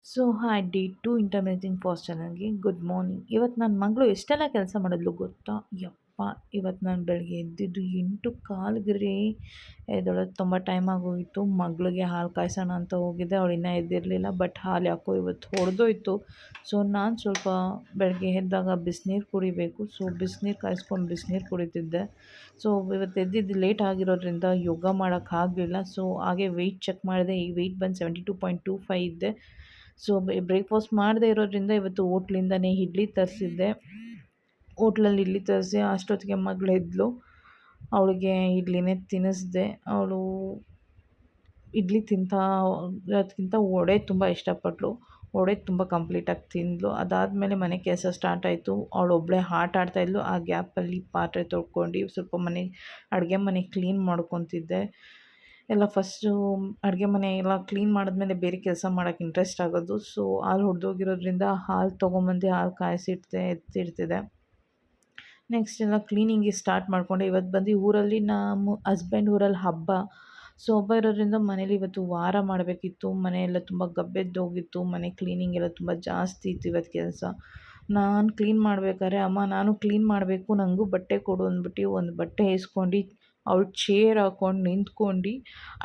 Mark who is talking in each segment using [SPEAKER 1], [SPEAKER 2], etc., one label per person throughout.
[SPEAKER 1] So hi ಡಿ ಟು ಇಂಟರ್ಮೆಜಿಂಗ್ ಫಾಸ್ಟ್ ಚಾನಲ್ಗೆ ಗುಡ್ ಮಾರ್ನಿಂಗ್. ಇವತ್ತು ನನ್ನ ಮಗಳು ಎಷ್ಟೆಲ್ಲ ಕೆಲಸ ಮಾಡಿದ್ಲು ಗೊತ್ತಾ? ಯಪ್ಪ, ಇವತ್ತು ನಾನು ಬೆಳಗ್ಗೆ ಎದ್ದಿದ್ದು 8:15ಗೆ ರೀ. ಎದ್ದೇಳೋದು ತುಂಬ ಟೈಮ್ ಆಗೋಗಿತ್ತು. ಮಗಳಿಗೆ ಹಾಲು ಕಾಯಿಸೋಣ ಅಂತ ಹೋಗಿದ್ದೆ, ಅವಳು ಇನ್ನೂ ಎದ್ದಿರಲಿಲ್ಲ. ಬಟ್ ಹಾಲು ಯಾಕೋ ಇವತ್ತು ಹೊಡೆದೋಯ್ತು. ಸೊ ನಾನು ಸ್ವಲ್ಪ ಬೆಳಗ್ಗೆ ಎದ್ದಾಗ ಬಿಸಿನೀರು ಕುಡಿಬೇಕು. ಸೊ ಬಿಸಿನೀರು ಕಾಯಿಸ್ಕೊಂಡು ಬಿಸಿನೀರು ಕುಡಿತಿದ್ದೆ. ಸೊ ಇವತ್ತು ಎದ್ದಿದ್ದು ಲೇಟ್ ಆಗಿರೋದ್ರಿಂದ ಯೋಗ ಮಾಡೋಕ್ಕಾಗಲಿಲ್ಲ. ಸೊ ಹಾಗೆ ವೆಯ್ಟ್ ಚೆಕ್ ಮಾಡಿದೆ. ಈ ವೆಯ್ಟ್ ಬಂದು 72.25 ಇದ್ದೆ. ಸೊ ಬ್ರೇಕ್ಫಾಸ್ಟ್ ಮಾಡದೇ ಇರೋದ್ರಿಂದ ಇವತ್ತು ಹೋಟ್ಲಿಂದನೇ ಇಡ್ಲಿ ತರಿಸಿದ್ದೆ. ಹೋಟ್ಲಲ್ಲಿ ಇಡ್ಲಿ ತರಿಸಿ ಅಷ್ಟೊತ್ತಿಗೆ ಮಗಳು ಎದ್ಲು. ಅವಳಿಗೆ ಇಡ್ಲಿನೇ ತಿನ್ನಿಸ್ದೆ. ಅವಳು ಇಡ್ಲಿ ಅದಕ್ಕಿಂತ ವಡೆ ತುಂಬ ಇಷ್ಟಪಟ್ಟಳು. ವಡೆ ತುಂಬ ಕಂಪ್ಲೀಟಾಗಿ ತಿಂದಳು. ಅದಾದಮೇಲೆ ಮನೆ ಕೆಲಸ ಸ್ಟಾರ್ಟ್ ಆಯಿತು. ಅವಳೊಬ್ಬಳೇ ಆಟ ಆಡ್ತಾಯಿದ್ಲು. ಆ ಗ್ಯಾಪಲ್ಲಿ ಪಾತ್ರೆ ತೊಳ್ಕೊಂಡು ಸ್ವಲ್ಪ ಅಡುಗೆ ಮನೆ ಕ್ಲೀನ್ ಮಾಡ್ಕೊತಿದ್ದೆ. ಎಲ್ಲ ಫಸ್ಟು ಅಡುಗೆ ಮನೆ ಎಲ್ಲ ಕ್ಲೀನ್ ಮಾಡಿದ್ಮೇಲೆ ಬೇರೆ ಕೆಲಸ ಮಾಡೋಕ್ಕೆ ಇಂಟ್ರೆಸ್ಟ್ ಆಗೋದು. ಸೊ ಹಾಲು ಹೊಡೆದೋಗಿರೋದ್ರಿಂದ ಹಾಲು ತೊಗೊಂಬಂದು ಹಾಲು ಕಾಯಿಸಿಡ್ತೆ ಎತ್ತಿಡ್ತಿದ್ದೆ. ನೆಕ್ಸ್ಟ್ ಎಲ್ಲ ಕ್ಲೀನಿಂಗಿಗೆ ಸ್ಟಾರ್ಟ್ ಮಾಡಿಕೊಂಡೆ. ಇವತ್ತು ಬಂದು ಊರಲ್ಲಿ ನಮ್ಮ ಹಸ್ಬೆಂಡ್ ಊರಲ್ಲಿ ಹಬ್ಬ. ಸೊ ಹಬ್ಬ ಇರೋದ್ರಿಂದ ಮನೇಲಿ ಇವತ್ತು ವಾರ ಮಾಡಬೇಕಿತ್ತು. ಮನೆಯೆಲ್ಲ ತುಂಬ ಗಬ್ಬೆದ್ದೋಗಿತ್ತು. ಮನೆ ಕ್ಲೀನಿಂಗ್ ಎಲ್ಲ ತುಂಬ ಜಾಸ್ತಿ ಇತ್ತು ಇವತ್ತು ಕೆಲಸ. ನಾನು ಕ್ಲೀನ್ ಮಾಡಬೇಕಾದ್ರೆ, ಅಮ್ಮ ನಾನು ಕ್ಲೀನ್ ಮಾಡಬೇಕು, ನನಗೂ ಬಟ್ಟೆ ಕೊಡು ಅಂದ್ಬಿಟ್ಟು ಒಂದು ಬಟ್ಟೆ ಇಸ್ಕೊಂಡು ಅವಳು ಚೇರ್ ಹಾಕ್ಕೊಂಡು ನಿಂತ್ಕೊಂಡು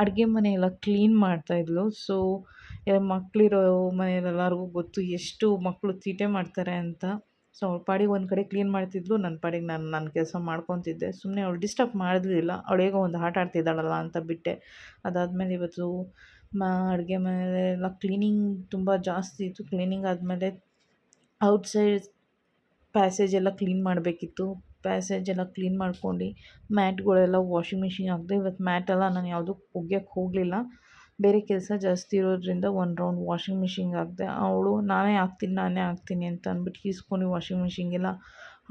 [SPEAKER 1] ಅಡುಗೆ ಮನೆ ಎಲ್ಲ ಕ್ಲೀನ್ ಮಾಡ್ತಾಯಿದ್ಳು. ಸೊ ಮಕ್ಕಳಿರೋ ಮನೆಯಲ್ಲೆಲ್ಲರಿಗೂ ಗೊತ್ತು ಎಷ್ಟು ಮಕ್ಕಳು ತೀಟೆ ಮಾಡ್ತಾರೆ ಅಂತ. ಸೊ ಅವಳ ಪಾಡಿಗೆ ಒಂದು ಕಡೆ ಕ್ಲೀನ್ ಮಾಡ್ತಿದ್ಲು, ನನ್ನ ಪಾಡಿಗೆ ನನ್ನ ಕೆಲಸ ಮಾಡ್ಕೊತಿದ್ದೆ. ಸುಮ್ಮನೆ ಅವಳು ಡಿಸ್ಟರ್ಬ್ ಮಾಡಿದ್ಲಿಲ್ಲ. ಅವಳು ಹೇಗೋ ಒಂದು ಆಟ ಆಡ್ತಿದ್ದಾಳಲ್ಲ ಅಂತ ಬಿಟ್ಟೆ. ಅದಾದಮೇಲೆ ಇವತ್ತು ಅಡುಗೆ ಮನೆಯೆಲ್ಲ ಕ್ಲೀನಿಂಗ್ ತುಂಬ ಜಾಸ್ತಿ ಇತ್ತು. ಕ್ಲೀನಿಂಗ್ ಆದಮೇಲೆ ಔಟ್ಸೈಡ್ ಪ್ಯಾಸೇಜ್ ಎಲ್ಲ ಕ್ಲೀನ್ ಮಾಡಬೇಕಿತ್ತು. ಪ್ಯಾಸೇಜ್ ಎಲ್ಲ ಕ್ಲೀನ್ ಮಾಡ್ಕೊಂಡು ಮ್ಯಾಟ್ಗಳೆಲ್ಲ ವಾಷಿಂಗ್ ಮಿಷಿನ್ ಹಾಕಿದೆ. ಇವತ್ತು ಮ್ಯಾಟೆಲ್ಲ ನಾನು ಯಾವುದೂ ಒಗ್ಯಕ್ಕೆ ಹೋಗಲಿಲ್ಲ. ಬೇರೆ ಕೆಲಸ ಜಾಸ್ತಿ ಇರೋದ್ರಿಂದ ಒಂದು ರೌಂಡ್ ವಾಷಿಂಗ್ ಮಿಷಿನ್ಗೆ ಹಾಕಿದೆ. ಅವಳು ನಾನೇ ಹಾಕ್ತೀನಿ ಅಂತ ಅಂದ್ಬಿಟ್ಟು ಈಸ್ಕೊಂಡು ವಾಷಿಂಗ್ ಮಿಷಿನ್ಗೆಲ್ಲ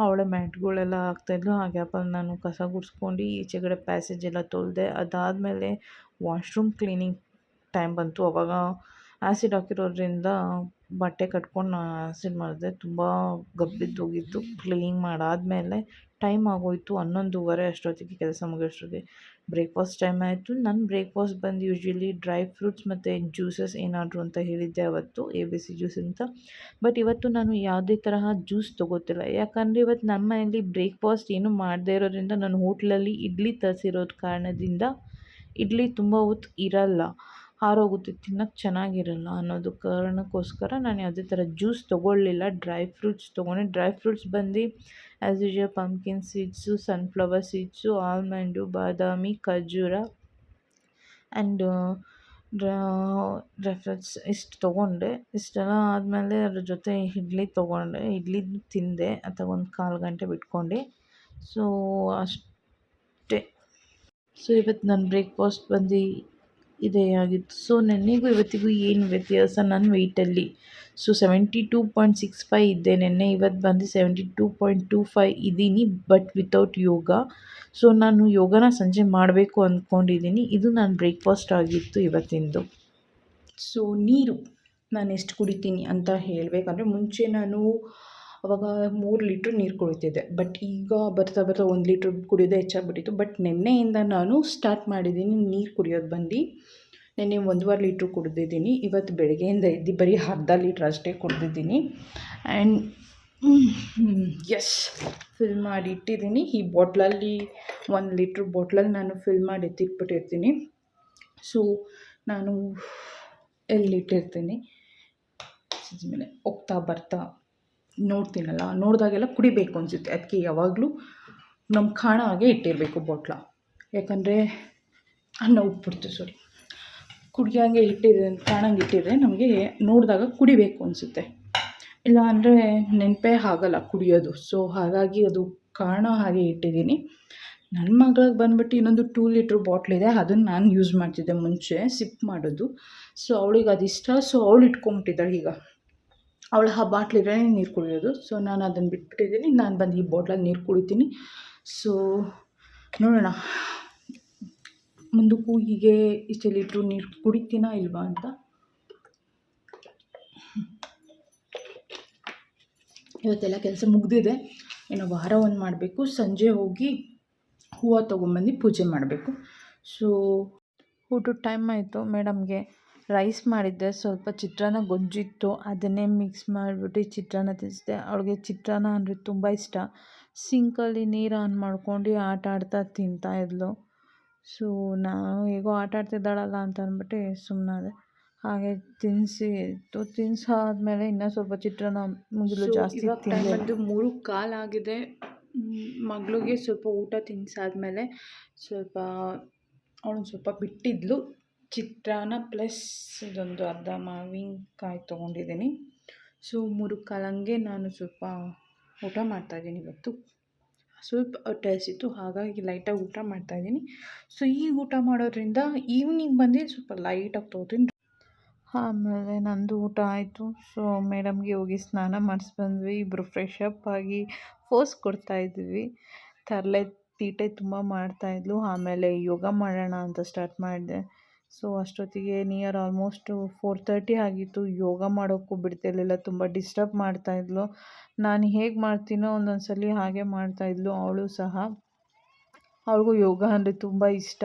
[SPEAKER 1] ಅವಳೇ ಮ್ಯಾಟ್ಗಳೆಲ್ಲ ಹಾಕ್ತಾಯಿದ್ಲು. ಆ ಗ್ಯಾಪಲ್ಲಿ ನಾನು ಕಸ ಗುಡಿಸ್ಕೊಂಡು ಈಚೆಗಡೆ ಪ್ಯಾಸೇಜ್ ಎಲ್ಲ ತೊಳೆದೆ. ಅದಾದಮೇಲೆ ವಾಶ್ರೂಮ್ ಕ್ಲೀನಿಂಗ್ ಟೈಮ್ ಬಂತು. ಆವಾಗ ಆ್ಯಸಿಡ್ ಹಾಕಿರೋದ್ರಿಂದ ಬಟ್ಟೆ ಕಟ್ಕೊಂಡು ನಾನು ಆ್ಯಸಿಡ್ ಮಾಡಿದೆ. ತುಂಬ ಗಬ್ಬಿದ್ದೋಗಿತ್ತು. ಕ್ಲೀನಿಂಗ್ ಮಾಡಾದಮೇಲೆ ಟೈಮ್ ಆಗೋಯಿತು 11:30 ಅಷ್ಟೊತ್ತಿಗೆ. ಕೆಲಸ ಮುಗಿಯೋಷ್ಟೊತ್ತಿಗೆ ಬ್ರೇಕ್ಫಾಸ್ಟ್ ಟೈಮ್ ಆಯಿತು. ನನ್ನ ಬ್ರೇಕ್ಫಾಸ್ಟ್ ಬಂದು ಯೂಶ್ವಲಿ ಡ್ರೈ ಫ್ರೂಟ್ಸ್ ಮತ್ತು ಜ್ಯೂಸಸ್ ಏನಾದರೂ ಅಂತ ಹೇಳಿದ್ದೆ ಅವತ್ತು, ABC ಜ್ಯೂಸ್ ಅಂತ. ಬಟ್ ಇವತ್ತು ನಾನು ಯಾವುದೇ ತರಹ ಜ್ಯೂಸ್ ತೊಗೋತಿಲ್ಲ. ಯಾಕಂದರೆ ಇವತ್ತು ನಮ್ಮ ಮನೆಯಲ್ಲಿ ಬ್ರೇಕ್ಫಾಸ್ಟ್ ಏನೂ ಮಾಡದೇ ಇರೋದ್ರಿಂದ, ನಾನು ಹೋಟ್ಲಲ್ಲಿ ಇಡ್ಲಿ ತರಿಸಿರೋದು ಕಾರಣದಿಂದ ಇಡ್ಲಿ ತುಂಬ ಹೊತ್ತು ಇರಲ್ಲ, ಆರೋಗುತ್ತೆ, ತಿನ್ನೋಕ್ಕೆ ಚೆನ್ನಾಗಿರಲ್ಲ ಅನ್ನೋದು ಕಾರಣಕ್ಕೋಸ್ಕರ ನಾನು ಯಾವುದೇ ಥರ ಜ್ಯೂಸ್ ತೊಗೊಳ್ಳಿಲ್ಲ. ಡ್ರೈ ಫ್ರೂಟ್ಸ್ ತೊಗೊಂಡೆ. ಡ್ರೈ ಫ್ರೂಟ್ಸ್ ಬಂದು as usual pumpkin seeds, sunflower seeds, almond, ಬಾದಾಮಿ, ಖರ್ಜೂರ ಆ್ಯಂಡ್ ಡ್ರೈ ಫ್ರೂಟ್ಸ್ ಇಷ್ಟು ತೊಗೊಂಡೆ. ಇಷ್ಟೆಲ್ಲ ಆದಮೇಲೆ ಅದ್ರ ಜೊತೆ ಇಡ್ಲಿ ತೊಗೊಂಡೆ. ಇಡ್ಲಿ ತಿಂದೆ ಅಥವಾ ಒಂದು 1/4 ಗಂಟೆ ಬಿಟ್ಕೊಂಡು. ಸೊ ಅಷ್ಟೇ. ಸೊ ಇವತ್ತು ನನ್ನ ಬ್ರೇಕ್ಫಾಸ್ಟ್ ಬಂದು ಇದೇ ಆಗಿತ್ತು. ಸೊ ನೆನ್ನೆಗೂ ಇವತ್ತಿಗೂ ಏನು ವ್ಯತ್ಯಾಸ ನನ್ನ ವೆಯ್ಟಲ್ಲಿ? ಸೊ 72.65 ಇದ್ದೆ ನೆನ್ನೆ. ಇವತ್ತು ಬಂದು 72.25 ಇದ್ದೀನಿ, ಬಟ್ ವಿತೌಟ್ ಯೋಗ. ಸೊ ನಾನು ಯೋಗನ ಸಂಜೆ ಮಾಡಬೇಕು ಅಂದ್ಕೊಂಡಿದ್ದೀನಿ. ಇದು ನನ್ನ ಬ್ರೇಕ್ಫಾಸ್ಟ್ ಆಗಿತ್ತು ಇವತ್ತಿಂದು. ಸೊ ನೀರು ನಾನು ಎಷ್ಟು ಕುಡಿತೀನಿ ಅಂತ ಹೇಳಬೇಕಂದ್ರೆ, ಮುಂಚೆ ನಾನು ಆವಾಗ 3 ಲೀಟ್ರ್ ನೀರು ಕುಡಿತಿದ್ದೆ. ಬಟ್ ಈಗ ಬರ್ತಾ 1 ಲೀಟ್ರ್ ಕುಡಿಯೋದೇ ಹೆಚ್ಚಾಗ್ಬಿಟ್ಟಿತ್ತು. ಬಟ್ ನಿನ್ನೆಯಿಂದ ನಾನು ಸ್ಟಾರ್ಟ್ ಮಾಡಿದ್ದೀನಿ ನೀರು ಕುಡಿಯೋದು ಬಂದು. ನೆನ್ನೆ 1.5 ಲೀಟ್ರ್ ಕುಡಿದಿದ್ದೀನಿ. ಇವತ್ತು ಬೆಳಗ್ಗೆಯಿಂದ ಎದ್ದು ಬರೀ ಅರ್ಧ ಲೀಟ್ರ್ ಅಷ್ಟೇ ಕುಡಿದಿದ್ದೀನಿ. ಆ್ಯಂಡ್ ಫಿಲ್ ಮಾಡಿ ಇಟ್ಟಿದ್ದೀನಿ. ಈ ಬಾಟ್ಲಲ್ಲಿ 1 ಲೀಟ್ರ್ ಬಾಟ್ಲಲ್ಲಿ ನಾನು ಫಿಲ್ ಮಾಡಿ ಎತ್ತಿಟ್ಬಿಟ್ಟಿರ್ತೀನಿ. ಸೊ ನಾನು ಎಲ್ಲಿಟ್ಟಿರ್ತೀನಿ ಮೇಲೆ ಹೋಗ್ತಾ ಬರ್ತಾ ನೋಡ್ತೀನಲ್ಲ, ನೋಡಿದಾಗೆಲ್ಲ ಕುಡಿಬೇಕು ಅನಿಸುತ್ತೆ. ಅದಕ್ಕೆ ಯಾವಾಗಲೂ ನಮ್ಗೆ ಕಾಣೋ ಹಾಗೆ ಇಟ್ಟಿರಬೇಕು ಬಾಟ್ಲ. ಯಾಕಂದರೆ ಕುಡಿಯೋಂಗೆ ಕಾಣಂಗೆ ಇಟ್ಟಿದ್ರೆ ನಮಗೆ ನೋಡಿದಾಗ ಕುಡಿಬೇಕು ಅನಿಸುತ್ತೆ. ಇಲ್ಲ ಅಂದರೆ ನೆನಪೇ ಆಗಲ್ಲ ಕುಡಿಯೋದು. ಸೊ ಹಾಗಾಗಿ ಅದು ಕಾಣೋ ಹಾಗೆ ಇಟ್ಟಿದ್ದೀನಿ. ನನ್ನ ಮಗಳಿಗೆ ಬಂದುಬಿಟ್ಟು ಇನ್ನೊಂದು 2 ಲೀಟ್ರ್ ಬಾಟ್ಲಿದೆ. ಅದನ್ನು ನಾನು ಯೂಸ್ ಮಾಡ್ತಿದ್ದೆ ಮುಂಚೆ, ಸಿಪ್ ಮಾಡೋದು. ಸೊ ಅವಳಿಗೆ ಅದು ಇಷ್ಟ. ಸೊ ಅವಳು ಇಟ್ಕೊಂಬಿಟ್ಟಿದ್ದಾಳೆ. ಈಗ ಅವಳು ಆ ಬಾಟ್ಲಿದ್ರೆ ನೀರು ಕುಡಿಯೋದು. ಸೊ ನಾನು ಅದನ್ನು ಬಿಟ್ಬಿಟ್ಟಿದ್ದೀನಿ. ನಾನು ಬಂದು ಈ ಬಾಟ್ಲಲ್ಲಿ ನೀರು ಕುಡಿತೀನಿ. ಸೊ ನೋಡೋಣ ಮುಂದಕ್ಕೂ ಹೀಗೆ ಇಷ್ಟು ಲೀಟ್ರು ನೀರು ಕುಡಿತೀನಾ ಇಲ್ವಾ ಅಂತ. ಇವತ್ತೆಲ್ಲ ಕೆಲಸ ಮುಗಿದಿದೆ. ಇನ್ನು ವಾರ ಒಂದು ಮಾಡಬೇಕು. ಸಂಜೆ ಹೋಗಿ ಹೂವು ತೊಗೊಂಬಂದು ಪೂಜೆ ಮಾಡಬೇಕು. ಸೊ ಊಟದ ಟೈಮ್ ಆಯಿತು. ಮೇಡಮ್ಗೆ ರೈಸ್ ಮಾಡಿದ್ದೆ, ಸ್ವಲ್ಪ ಚಿತ್ರಾನ್ನ ಗೊಜ್ಜಿತ್ತು, ಅದನ್ನೇ ಮಿಕ್ಸ್ ಮಾಡಿಬಿಟ್ಟು ಚಿತ್ರಾನ್ನ ತಿನ್ನಿಸಿದೆ. ಅವಳಿಗೆ ಚಿತ್ರಾನ್ನ ಅಂದರೆ ತುಂಬ ಇಷ್ಟ. ಸಿಂಕಲ್ಲಿ ನೀರು ಆನ್ ಮಾಡ್ಕೊಂಡು ಆಟ ಆಡ್ತಾ ತಿಂತಾಯಿದ್ಲು. ಸೊ ನಾನು ಹೇಗೋ ಆಟ ಆಡ್ತಿದ್ದಾಳಲ್ಲ ಅಂತ ಅಂದ್ಬಿಟ್ಟು ಸುಮ್ಮನಾದೆ. ಹಾಗೆ ತಿನ್ಸಾದ್ಮೇಲೆ ಇನ್ನೂ ಸ್ವಲ್ಪ ಚಿತ್ರಾನ್ನ ಮುಗಿಲು ಜಾಸ್ತಿ ಟೈಮ್ ಬಂದು 3:15 ಆಗಿದೆ. ಮಗಳಿಗೆ ಸ್ವಲ್ಪ ಊಟ ತಿನ್ನಿಸಾದ್ಮೇಲೆ ಸ್ವಲ್ಪ ಅವಳು ಸ್ವಲ್ಪ ಬಿಟ್ಟಿದ್ಲು. ಚಿತ್ರಾನ್ನ ಪ್ಲಸ್ ಇದೊಂದು ಅರ್ಧ ಮಾವಿನಕಾಯಿ ತೊಗೊಂಡಿದ್ದೀನಿ. ಸೊ 3:15 ನಾನು ಸ್ವಲ್ಪ ಊಟ ಮಾಡ್ತಾಯಿದ್ದೀನಿ. ಇವತ್ತು ಸ್ವಲ್ಪ ಹೊಟ್ಟೆ ಹಸಿತು, ಹಾಗಾಗಿ ಲೈಟಾಗಿ ಊಟ ಮಾಡ್ತಾಯಿದ್ದೀನಿ. ಸೊ ಈ ಊಟ ಮಾಡೋದ್ರಿಂದ ಈವ್ನಿಂಗ್ ಬಂದು ಸ್ವಲ್ಪ ಲೈಟಾಗಿ ತೊಗೋತೀನಿ. ಆಮೇಲೆ ನಂದು ಊಟ ಆಯಿತು. ಸೊ ಮೇಡಮ್ಗೆ ಹೋಗಿ ಸ್ನಾನ ಮಾಡಿಸ್ಬಂದ್ವಿ. ಇಬ್ಬರು ಫ್ರೆಶ್ ಅಪ್ ಆಗಿ ಪೋಸ್ ಕೊಡ್ತಾಯಿದ್ವಿ. ತರಲೆ ತೀಟೆ ತುಂಬ ಮಾಡ್ತಾಯಿದ್ಲು. ಆಮೇಲೆ ಯೋಗ ಮಾಡೋಣ ಅಂತ ಸ್ಟಾರ್ಟ್ ಮಾಡಿದೆ. ಸೊ ಅಷ್ಟೊತ್ತಿಗೆ ನಿಯರ್ ಆಲ್ಮೋಸ್ಟು 4:30 ಆಗಿತ್ತು. ಯೋಗ ಮಾಡೋಕ್ಕೂ ಬಿಡ್ತಿರ್ಲಿಲ್ಲ, ತುಂಬ ಡಿಸ್ಟರ್ಬ್ ಮಾಡ್ತಾಯಿದ್ಲು. ನಾನು ಹೇಗೆ ಮಾಡ್ತೀನೋ ಒಂದೊಂದು ಸಲ ಹಾಗೆ ಮಾಡ್ತಾಯಿದ್ಲು ಅವಳು ಸಹ. ಅವಳಿಗೂ ಯೋಗ ಅಂದರೆ ತುಂಬ ಇಷ್ಟ.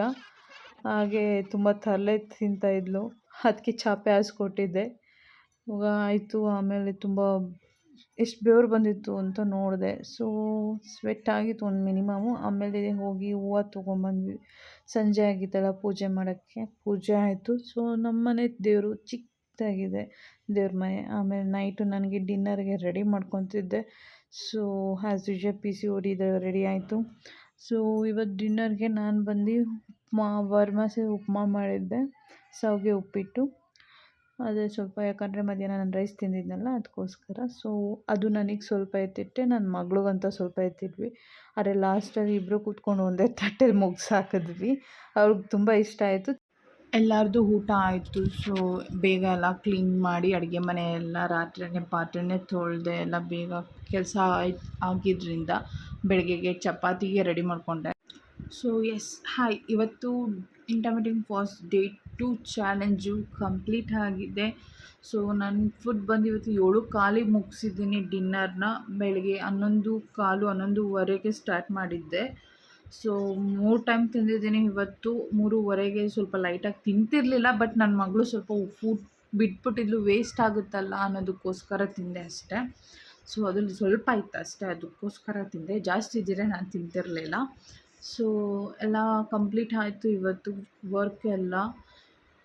[SPEAKER 1] ಹಾಗೆ ತುಂಬ ತರಲೆ ತಿಂತಾಯಿದ್ಲು. ಅದಕ್ಕೆ ಚಾಪೆ ಹಾಸ್ಕೊಟ್ಟಿದ್ದೆ. ಇವಾಗ ಆಯಿತು. ಆಮೇಲೆ ತುಂಬ ಎಷ್ಟು ಬೆವರು ಬಂದಿತ್ತು ಅಂತ ನೋಡಿದೆ. ಸೊ ಸ್ವೆಟ್ ಆಗಿತ್ತು ಒಂದು ಮಿನಿಮಮ್ಮು. ಆಮೇಲೆ ಹೋಗಿ ಹೂವು ತೊಗೊಂಬಂದ್ವಿ. ಸಂಜೆ ಆಗಿತ್ತಲ್ಲ ಪೂಜೆ ಮಾಡೋಕ್ಕೆ. ಪೂಜೆ ಆಯಿತು. ಸೊ ನಮ್ಮ ಮನೆ ದೇವರು ಚಿಕ್ಕದಾಗಿದೆ, ದೇವ್ರ ಮನೆ. ಆಮೇಲೆ ನೈಟು ನನಗೆ ಡಿನ್ನರ್ಗೆ ರೆಡಿ ಮಾಡ್ಕೊತಿದ್ದೆ. So as usual PCOD ready ಆಯಿತು. ಸೊ ಇವತ್ತು ಡಿನ್ನರ್ಗೆ ನಾನು ಬಂದು ಉಪ್ಮಾ, ವರ್ಮಸೆ ಉಪ್ಮಾ ಮಾಡಿದ್ದೆ, ಶಾವಿಗೆ ಉಪ್ಪಿಟ್ಟು. ಅದೇ ಸ್ವಲ್ಪ, ಯಾಕಂದರೆ ಮಧ್ಯಾಹ್ನ ನಾನು ರೈಸ್ ತಿಂದಿದ್ನಲ್ಲ ಅದಕ್ಕೋಸ್ಕರ. ಸೊ ಅದು ನನಗೆ ಸ್ವಲ್ಪ ಎತ್ತಿಟ್ಟೆ, ನನ್ನ ಮಗಳಿಗಂತ ಸ್ವಲ್ಪ ಎತ್ತಿಟ್ವಿ. ಆದರೆ ಲಾಸ್ಟಲ್ಲಿ ಇಬ್ಬರು ಕೂತ್ಕೊಂಡು ಒಂದೇ ತಟ್ಟೆಲಿ ಮುಗಿಸಾಕಿದ್ವಿ. ಅವ್ಳಿಗೆ ತುಂಬ ಇಷ್ಟ ಆಯಿತು. ಎಲ್ಲರದ್ದು ಊಟ ಆಯಿತು. ಸೊ ಬೇಗ ಎಲ್ಲ ಕ್ಲೀನ್ ಮಾಡಿ ಅಡುಗೆ ಮನೆ ಎಲ್ಲ ರಾತ್ರಿಯೇ ಪಾತ್ರೆನೇ ತೊಳೆದೆ. ಎಲ್ಲ ಬೇಗ ಕೆಲಸ ಆಗಿದ್ದರಿಂದ ಬೆಳಗ್ಗೆಗೆ ಚಪಾತಿಗೆ ರೆಡಿ ಮಾಡಿಕೊಂಡೆ. ಸೊ ಎಸ್ ಹಾಯ್, ಇವತ್ತು intermittent fast day 2 challenge complete ಆಗಿದೆ. ಸೊ ನನ್ನ ಫುಡ್ ಬಂದು ಇವತ್ತು 7:15 ಮುಗಿಸಿದ್ದೀನಿ ಡಿನ್ನರ್ನ. ಬೆಳಗ್ಗೆ 11:15, 11:30 ಸ್ಟಾರ್ಟ್ ಮಾಡಿದ್ದೆ. ಸೊ 3 ಟೈಮ್ ತಿಂದಿದ್ದೀನಿ ಇವತ್ತು. 3:30ಗೆ ಸ್ವಲ್ಪ ಲೈಟಾಗಿ ತಿಂತಿರಲಿಲ್ಲ, ಬಟ್ ನನ್ನ ಮಗಳು ಸ್ವಲ್ಪ ಫುಡ್ ಬಿಟ್ಬಿಟ್ಟಿದ್ಲು, ವೇಸ್ಟ್ ಆಗುತ್ತಲ್ಲ ಅನ್ನೋದಕ್ಕೋಸ್ಕರ ತಿಂದೆ ಅಷ್ಟೇ. ಸೊ ಅದ್ರಲ್ಲಿ ಸ್ವಲ್ಪ ಇತ್ತು ಅಷ್ಟೇ, ಅದಕ್ಕೋಸ್ಕರ ತಿಂದೆ. ಜಾಸ್ತಿ ಇದ್ದರೆ ನಾನು ತಿಂತಿರಲಿಲ್ಲ. ಸೊ ಎಲ್ಲ ಕಂಪ್ಲೀಟ್ ಆಯಿತು ಇವತ್ತು ವರ್ಕ್ ಎಲ್ಲ.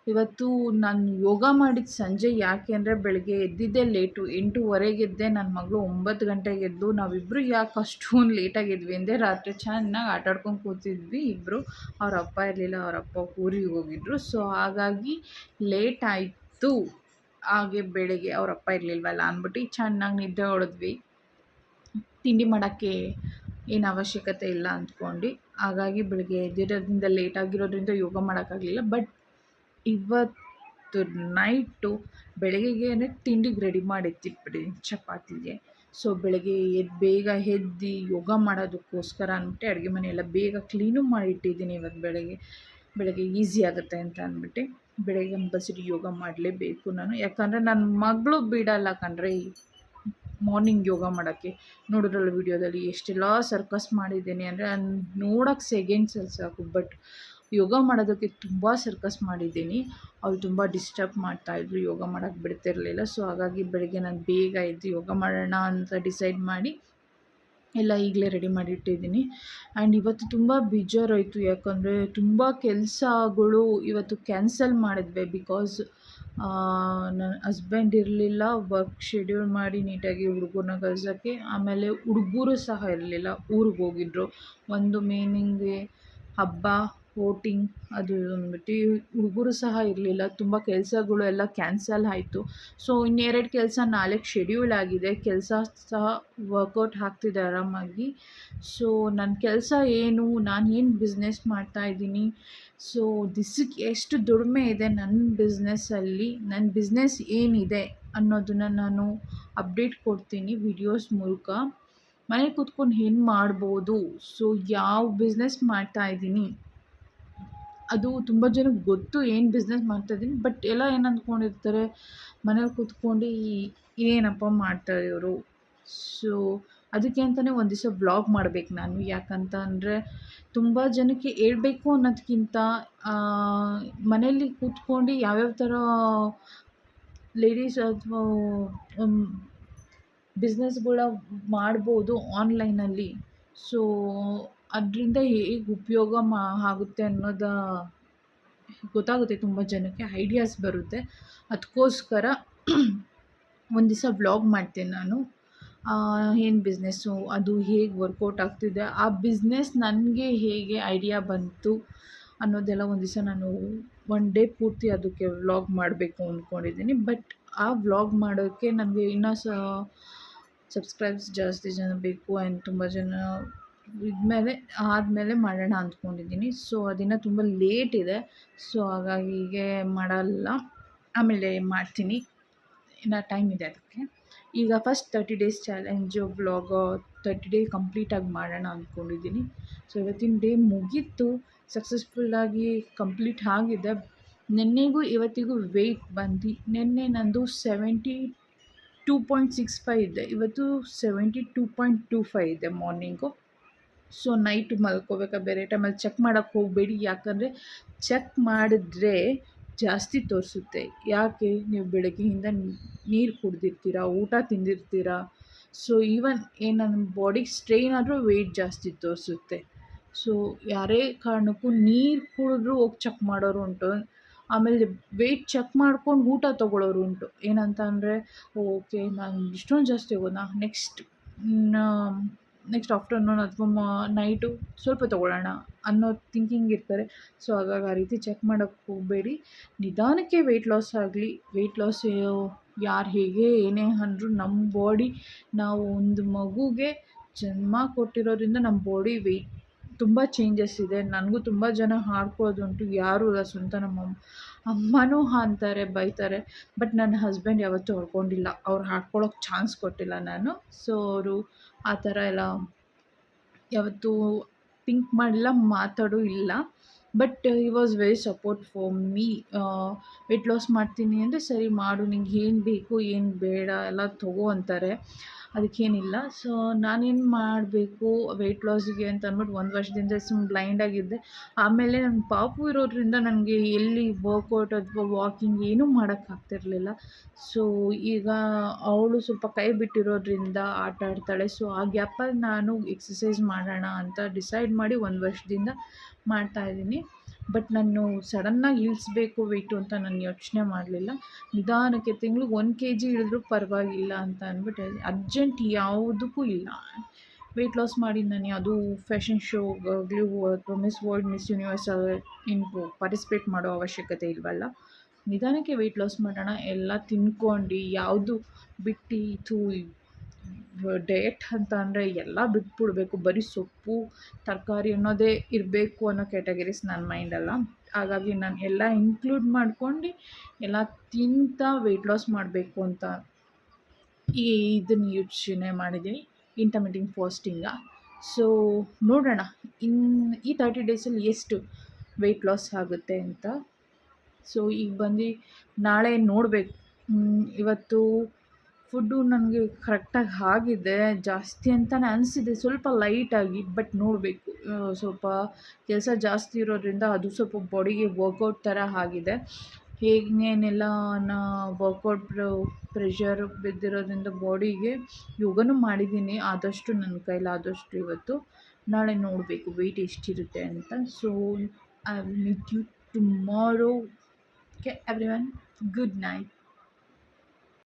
[SPEAKER 1] ಇವತ್ತು ನಾನು ಯೋಗ ಮಾಡಿದ್ದು ಸಂಜೆ. ಯಾಕೆ ಅಂದರೆ ಬೆಳಗ್ಗೆ ಎದ್ದಿದ್ದೇ ಲೇಟು, 8:30ಗೆ ಎದ್ದೆ. ನನ್ನ ಮಗಳು 9 ಗಂಟೆಗೆ ಎದ್ದು. ನಾವಿಬ್ಬರು ಯಾಕೆ ಅಷ್ಟೊಂದು ಲೇಟಾಗಿ ಎದ್ವಿ ಅಂದರೆ ರಾತ್ರಿ ಚೆನ್ನಾಗಿ ಆಟ ಆಡ್ಕೊಂಡು ಕೂತಿದ್ವಿ ಇಬ್ಬರು. ಅವ್ರ ಅಪ್ಪ ಇರಲಿಲ್ಲ, ಅವರ ಅಪ್ಪ ಊರಿಗೆ ಹೋಗಿದ್ರು. ಸೊ ಹಾಗಾಗಿ ಲೇಟ್ ಆಯಿತು. ಹಾಗೆ ಬೆಳಗ್ಗೆ ಅವ್ರ ಅಪ್ಪ ಇರಲಿಲ್ವಲ್ಲ ಅಂದ್ಬಿಟ್ಟು ಚೆನ್ನಾಗಿ ನಿದ್ದೆ ಹೊಡೆದ್ವಿ. ತಿಂಡಿ ಮಾಡೋಕ್ಕೆ ಏನು ಅವಶ್ಯಕತೆ ಇಲ್ಲ ಅಂದ್ಕೊಂಡು. ಹಾಗಾಗಿ ಬೆಳಗ್ಗೆ ಎದ್ದಿರೋದ್ರಿಂದ ಲೇಟ್ ಆಗಿರೋದ್ರಿಂದ ಯೋಗ ಮಾಡೋಕ್ಕಾಗಲಿಲ್ಲ. ಬಟ್ ಇವತ್ತು ನೈಟು ಬೆಳಗ್ಗೆಗೆ ತಿಂಡಿಗೆ ರೆಡಿ ಮಾಡಿ ಎತ್ತಿಟ್ಬಿಟ್ಟಿದ್ದೀನಿ, ಚಪಾತಿಗೆ. ಸೊ ಬೆಳಗ್ಗೆ ಬೇಗ ಎದ್ದು ಯೋಗ ಮಾಡೋದಕ್ಕೋಸ್ಕರ ಅಂದ್ಬಿಟ್ಟು ಅಡುಗೆ ಮನೆಯೆಲ್ಲ ಬೇಗ ಕ್ಲೀನು ಮಾಡಿಟ್ಟಿದ್ದೀನಿ. ಇವತ್ತು ಬೆಳಗ್ಗೆ ಈಸಿ ಆಗುತ್ತೆ ಅಂತ ಅಂದ್ಬಿಟ್ಟು ಬೆಳಗ್ಗೆ ಕಂಪಲ್ಸರಿ ಯೋಗ ಮಾಡಲೇಬೇಕು ನಾನು. ಯಾಕಂದರೆ ನನ್ನ ಮಗಳು ಬಿಡಲ್ಲ ಕಣ್ರಿ ಮಾರ್ನಿಂಗ್ ಯೋಗ ಮಾಡೋಕ್ಕೆ. ನೋಡಿದ್ರಲ್ಲ ವೀಡಿಯೋದಲ್ಲಿ ಎಷ್ಟೆಲ್ಲ ಸರ್ಕಸ್ ಮಾಡಿದ್ದೀನಿ ಅಂದರೆ ನೋಡೋಕ್ಕೆ ಸೆಕೆಂಡ್ಸಲ್ಲಿ ಸಾಕು. ಬಟ್ ಯೋಗ ಮಾಡೋದಕ್ಕೆ ತುಂಬ ಸರ್ಕಸ್ ಮಾಡಿದ್ದೀನಿ. ಅವ್ರು ತುಂಬ ಡಿಸ್ಟರ್ಬ್ ಮಾಡ್ತಾಯಿದ್ರು, ಯೋಗ ಮಾಡೋಕ್ಕೆ ಬಿಡ್ತಿರಲಿಲ್ಲ. ಸೊ ಹಾಗಾಗಿ ಬೆಳಗ್ಗೆ ನಾನು ಬೇಗ ಎದ್ದು ಯೋಗ ಮಾಡೋಣ ಅಂತ ಡಿಸೈಡ್ ಮಾಡಿ ಎಲ್ಲ ಈಗಲೇ ರೆಡಿ ಮಾಡಿಟ್ಟಿದ್ದೀನಿ. ಆ್ಯಂಡ್ ಇವತ್ತು ತುಂಬ ಬೇಜಾರಾಯಿತು, ಯಾಕಂದರೆ ತುಂಬ ಕೆಲಸಗಳು ಇವತ್ತು ಕ್ಯಾನ್ಸಲ್ ಮಾಡಿದ್ವಿ. ಬಿಕಾಸ್ ನನ್ನ ಹಸ್ಬೆಂಡ್ ಇರಲಿಲ್ಲ, ವರ್ಕ್ ಶೆಡ್ಯೂಲ್ ಮಾಡಿ ನೀಟಾಗಿ ಹುಡುಗರನ್ನ ಕಳ್ಸೋಕ್ಕೆ. ಆಮೇಲೆ ಹುಡುಗರು ಸಹ ಇರಲಿಲ್ಲ, ಊರಿಗೆ ಹೋಗಿದ್ರು. ಒಂದು ಮೀನಿಂಗ್ಗೆ ಹಬ್ಬ, ವೋಟಿಂಗ್ ಅದು ಅಂದ್ಬಿಟ್ಟು ಹುಡುಗರು ಸಹ ಇರಲಿಲ್ಲ. ತುಂಬ ಕೆಲಸಗಳು ಎಲ್ಲ ಕ್ಯಾನ್ಸಲ್ ಆಯಿತು. ಸೊ ಇನ್ನೆರಡು ಕೆಲಸ ನಾಳೆಗೆ ಶೆಡ್ಯೂಲ್ ಆಗಿದೆ. ಕೆಲಸ ಸಹ ವರ್ಕೌಟ್ ಆಗ್ತಿದೆ ಆರಾಮಾಗಿ. ಸೊ ನನ್ನ ಕೆಲಸ ಏನು, ನಾನು ಏನು ಬಿಸ್ನೆಸ್ ಮಾಡ್ತಾಯಿದ್ದೀನಿ, ಸೊ ದಿಸಕ್ಕೆ ಎಷ್ಟು ದುಡಿಮೆ ಇದೆ ನನ್ನ ಬಿಸ್ನೆಸ್ಸಲ್ಲಿ, ನನ್ನ ಬಿಸ್ನೆಸ್ ಏನಿದೆ ಅನ್ನೋದನ್ನು ನಾನು ಅಪ್ಡೇಟ್ ಕೊಡ್ತೀನಿ ವಿಡಿಯೋಸ್ ಮೂಲಕ. ಮನೇಲಿ ಕೂತ್ಕೊಂಡು ಏನು ಮಾಡ್ಬೋದು, ಸೊ ಯಾವ ಬಿಸ್ನೆಸ್ ಮಾಡ್ತಾಯಿದ್ದೀನಿ ಅದು ತುಂಬ ಜನಕ್ಕೆ ಗೊತ್ತು, ಏನು ಬಿಸ್ನೆಸ್ ಮಾಡ್ತಾಯಿದ್ದೀನಿ. ಬಟ್ ಎಲ್ಲ ಏನು ಅಂದ್ಕೊಂಡಿರ್ತಾರೆ, ಮನೇಲಿ ಕೂತ್ಕೊಂಡು ಏನಪ್ಪ ಮಾಡ್ತಾರೆ ಇವರು, ಸೊ ಅದಕ್ಕೆ ಅಂತಲೇ ಒಂದು ದಿವಸ ವ್ಲಾಗ್ ಮಾಡ್ಬೇಕು ನಾನು. ಯಾಕಂತ ಅಂದರೆ ತುಂಬ ಜನಕ್ಕೆ ಹೇಳ್ಬೇಕು ಅನ್ನೋದಕ್ಕಿಂತ ಮನೇಲಿ ಕೂತ್ಕೊಂಡು ಯಾವ್ಯಾವ ಥರ ಲೇಡೀಸ್ ಅಥವಾ ಬಿಸ್ನೆಸ್ಗಳ ಮಾಡ್ಬೋದು ಆನ್ಲೈನಲ್ಲಿ. ಸೊ ಅದರಿಂದ ಹೇಗೆ ಉಪಯೋಗ ಆಗುತ್ತೆ ಅನ್ನೋದು ಗೊತ್ತಾಗುತ್ತೆ, ತುಂಬ ಜನಕ್ಕೆ ಐಡಿಯಾಸ್ ಬರುತ್ತೆ. ಅದಕ್ಕೋಸ್ಕರ ಒಂದು ದಿವಸ ವ್ಲಾಗ್ ಮಾಡ್ತೇನೆ ನಾನು. ಏನು ಬಿಸ್ನೆಸ್ಸು, ಅದು ಹೇಗೆ ವರ್ಕೌಟ್ ಆಗ್ತಿದೆ, ಆ ಬಿಸ್ನೆಸ್ ನನಗೆ ಹೇಗೆ ಐಡಿಯಾ ಬಂತು ಅನ್ನೋದೆಲ್ಲ ಒಂದು ದಿವಸ ನಾನು ಒನ್ ಡೇ ಪೂರ್ತಿ ಅದಕ್ಕೆ ವ್ಲಾಗ್ ಮಾಡಬೇಕು ಅಂದ್ಕೊಂಡಿದ್ದೀನಿ. ಬಟ್ ಆ ವ್ಲಾಗ್ ಮಾಡೋಕ್ಕೆ ನನಗೆ ಇನ್ನೂ ಸಬ್ಸ್ಕ್ರೈಬ್ಸ್ ಜಾಸ್ತಿ ಜನ ಬೇಕು ಆ್ಯಂಡ್ ತುಂಬ ಜನ ಆದಮೇಲೆ ಮಾಡೋಣ ಅಂದ್ಕೊಂಡಿದ್ದೀನಿ. ಸೊ ಅದಿನ್ನೂ ತುಂಬ ಲೇಟ್ ಇದೆ. ಸೊ ಹಾಗಾಗಿ ಹೀಗೆ ಮಾಡಲ್ಲ, ಆಮೇಲೆ ಮಾಡ್ತೀನಿ, ಇನ್ನು ಟೈಮ್ ಇದೆ ಅದಕ್ಕೆ. ಈಗ first 30 days challenge vlog 30 day ಕಂಪ್ಲೀಟಾಗಿ ಮಾಡೋಣ ಅಂದ್ಕೊಂಡಿದ್ದೀನಿ. ಸೊ ಇವತ್ತಿನ ಡೇ ಮುಗೀತು, ಸಕ್ಸಸ್ಫುಲ್ಲಾಗಿ ಕಂಪ್ಲೀಟ್ ಆಗಿದೆ. ನಿನ್ನೆಗೂ ಇವತ್ತಿಗೂ ವೆಯ್ಟ್ ಬಂದು, ನಿನ್ನೆ ನಂದು 72.65 ಇದೆ, ಇವತ್ತು 72.25 ಇದೆ ಮಾರ್ನಿಂಗು. ಸೊ ನೈಟು ಮಲ್ಕೋಬೇಕಾದ್ರೆ ಬೇರೆ ಟೈಮಲ್ಲಿ ಚೆಕ್ ಮಾಡೋಕ್ಕೆ ಹೋಗಬೇಡಿ, ಯಾಕಂದರೆ ಚೆಕ್ ಮಾಡಿದ್ರೆ ಜಾಸ್ತಿ ತೋರಿಸುತ್ತೆ. ಯಾಕೆ, ನೀವು ಬೆಳಗ್ಗೆಯಿಂದ ನೀರು ಕುಡ್ದಿರ್ತೀರ, ಊಟ ತಿಂದಿರ್ತೀರ. ಸೊ ಈವನ್ ನಮ್ಮ ಬಾಡಿಗೆ ಸ್ಟ್ರೈನ್ ಆದರೂ ವೆಯ್ಟ್ ಜಾಸ್ತಿ ತೋರಿಸುತ್ತೆ. ಸೊ ಯಾರೇ ಕಾರಣಕ್ಕೂ ನೀರು ಕುಡಿದ್ರೂ ಹೋಗಿ ಚೆಕ್ ಮಾಡೋರು ಉಂಟು. ಆಮೇಲೆ ವೆಯ್ಟ್ ಚೆಕ್ ಮಾಡ್ಕೊಂಡು ಊಟ ತೊಗೊಳ್ಳೋರು ಉಂಟು. ಏನಂತ ಅಂದರೆ, ಓಕೆ ನಾನು ಇಷ್ಟೊಂದು ಜಾಸ್ತಿ ಹೋಗೋದಾ, ನೆಕ್ಸ್ಟ್ ಆಫ್ಟರ್ನೂನ್ ಅಥವಾ ನೈಟು ಸ್ವಲ್ಪ ತೊಗೊಳ್ಳೋಣ ಅನ್ನೋ ಥಿಂಕಿಂಗ್ ಇರ್ತಾರೆ. ಸೊ ಹಾಗಾಗಿ ಆ ರೀತಿ ಚೆಕ್ ಮಾಡೋಕ್ಕೆ ಹೋಗಬೇಡಿ. ನಿಧಾನಕ್ಕೆ ವೆಯ್ಟ್ ಲಾಸ್ ಆಗಲಿ. ವೆಯ್ಟ್ ಲಾಸ್ ಯಾರು ಹೇಗೆ ಏನೇ ಅಂದರೂ ನಮ್ಮ ಬಾಡಿ, ನಾವು ಒಂದು ಮಗುಗೆ ಜನ್ಮ ಕೊಟ್ಟಿರೋದ್ರಿಂದ ನಮ್ಮ ಬಾಡಿ ವೆಯ್ಟ್ ತುಂಬ ಚೇಂಜಸ್ ಇದೆ. ನನಗೂ ತುಂಬ ಜನ ಹಾಡ್ಕೊಳ್ಳೋದುಂಟು, ಯಾರೂ ಇಲ್ಲ, ಸ್ವಂತ ನಮ್ಮ ಅಮ್ಮನೂ ಅಂತಾರೆ, ಬೈತಾರೆ. ಬಟ್ ನನ್ನ ಹಸ್ಬೆಂಡ್ ಯಾವತ್ತೂ ಹೊಡ್ಕೊಂಡಿಲ್ಲ, ಅವ್ರು ಹಾಡ್ಕೊಳ್ಳೋಕೆ ಚಾನ್ಸ್ ಕೊಟ್ಟಿಲ್ಲ ನಾನು. ಸೊ ಅವರು ಆ ಥರ ಎಲ್ಲ ಯಾವತ್ತೂ ಥಿಂಕ್ ಮಾಡಿಲ್ಲ, ಮಾತಾಡೂ ಇಲ್ಲ. But he was very support for me. Weight loss ಮಾಡ್ತೀನಿ ಅಂದರೆ, ಸರಿ ಮಾಡು, ನಿಂಗೆ ಏನು ಬೇಕು ಏನು ಬೇಡ ಎಲ್ಲ ತೊಗೋ ಅಂತಾರೆ, ಅದಕ್ಕೇನಿಲ್ಲ. ಸೊ ನಾನೇನು ಮಾಡಬೇಕು ವೆಯ್ಟ್ ಲಾಸಿಗೆ ಅಂತ ಅಂದ್ಬಿಟ್ಟು 1 ವರ್ಷದಿಂದ ಬ್ಲೈಂಡಾಗಿದ್ದೆ. ಆಮೇಲೆ ನನ್ನ ಪಾಪು ಇರೋದ್ರಿಂದ ನನಗೆ ಎಲ್ಲಿ ವರ್ಕೌಟ್ ಅಥವಾ ವಾಕಿಂಗ್ ಏನೂ ಮಾಡೋಕ್ಕಾಗ್ತಿರ್ಲಿಲ್ಲ. ಸೊ ಈಗ ಅವಳು ಸ್ವಲ್ಪ ಕೈ ಬಿಟ್ಟಿರೋದ್ರಿಂದ ಆಟ ಆಡ್ತಾಳೆ. ಸೊ ಆ ಗ್ಯಾಪಲ್ಲಿ ನಾನು ಎಕ್ಸಸೈಸ್ ಮಾಡೋಣ ಅಂತ ಡಿಸೈಡ್ ಮಾಡಿ 1 ವರ್ಷದಿಂದ ಮಾಡ್ತಾಯಿದ್ದೀನಿ. ಬಟ್ ನಾನು ಸಡನ್ನಾಗಿ ಇಳಿಸ್ಬೇಕು ವೆಯ್ಟು ಅಂತ ನಾನು ಯೋಚನೆ ಮಾಡಲಿಲ್ಲ. ನಿಧಾನಕ್ಕೆ ತಿಂಗ್ಳಿಗೆ 1 kg ಇಳಿದ್ರೂ ಪರವಾಗಿಲ್ಲ ಅಂತ ಅಂದ್ಬಿಟ್ಟು ಅರ್ಜೆಂಟ್ ಯಾವುದಕ್ಕೂ ಇಲ್ಲ. ವೆಯ್ಟ್ ಲಾಸ್ ಮಾಡಿ ನಾನು ಯಾವುದೂ ಫ್ಯಾಷನ್ ಶೋಗಾಗಲಿ ಅಥವಾ ಮಿಸ್ ವರ್ಲ್ಡ್, ಮಿಸ್ ಯೂನಿವರ್ಸ್ ಏನು ಪಾರ್ಟಿಸಿಪೇಟ್ ಮಾಡೋ ಅವಶ್ಯಕತೆ ಇಲ್ವಲ್ಲ. ನಿಧಾನಕ್ಕೆ ವೆಯ್ಟ್ ಲಾಸ್ ಮಾಡೋಣ, ಎಲ್ಲ ತಿನ್ಕೊಂಡು ಯಾವುದು ಬಿಟ್ಟು ಡಯಟ್ ಅಂತ ಅಂದರೆ ಎಲ್ಲ ಬಿಟ್ಬಿಡ್ಬೇಕು, ಬರೀ ಸೊಪ್ಪು ತರಕಾರಿ ಅನ್ನೋದೇ ಇರಬೇಕು ಅನ್ನೋ ಕ್ಯಾಟಗರೀಸ್ ನನ್ನ ಮೈಂಡಲ್ಲ. ಹಾಗಾಗಿ ನಾನು ಎಲ್ಲ ಇನ್ಕ್ಲೂಡ್ ಮಾಡ್ಕೊಂಡು ಎಲ್ಲ ತಿಂತಾ ವೆಯ್ಟ್ ಲಾಸ್ ಮಾಡಬೇಕು ಅಂತ ಇದನ್ನು ಯೋಚನೆ ಮಾಡಿದ್ದೀನಿ, ಇಂಟರ್ಮಿಟೆಂಟ್ ಫಾಸ್ಟಿಂಗ. ಸೊ ನೋಡೋಣ ಈ 30 ಡೇಸಲ್ಲಿ ಎಷ್ಟು ವೆಯ್ಟ್ ಲಾಸ್ ಆಗುತ್ತೆ ಅಂತ. ಸೊ ಈಗ ಬಂದು ನಾಳೆ ನೋಡಬೇಕು. ಇವತ್ತು ಫುಡ್ಡು ನನಗೆ ಕರೆಕ್ಟಾಗಿ ಆಗಿದೆ, ಜಾಸ್ತಿ ಅಂತಲೇ ಅನಿಸಿದೆ, ಸ್ವಲ್ಪ ಲೈಟಾಗಿ. ಬಟ್ ನೋಡಬೇಕು, ಸ್ವಲ್ಪ ಕೆಲಸ ಜಾಸ್ತಿ ಇರೋದ್ರಿಂದ ಅದು ಸ್ವಲ್ಪ ಬಾಡಿಗೆ ವರ್ಕೌಟ್ ಥರ ಆಗಿದೆ. ಹೇಗೇನೆಲ್ಲ ವರ್ಕೌಟ್ ಪ್ರೆಷರ್ ಬಿದ್ದಿರೋದ್ರಿಂದ ಬಾಡಿಗೆ ಯೋಗನೂ ಮಾಡಿದ್ದೀನಿ ಆದಷ್ಟು, ನನ್ನ ಕೈಲಾದಷ್ಟು. ಇವತ್ತು ನಾಳೆ ನೋಡಬೇಕು ವೆಯ್ಟ್ ಎಷ್ಟಿರುತ್ತೆ ಅಂತ. So I will meet you tomorrow. Okay everyone, good night.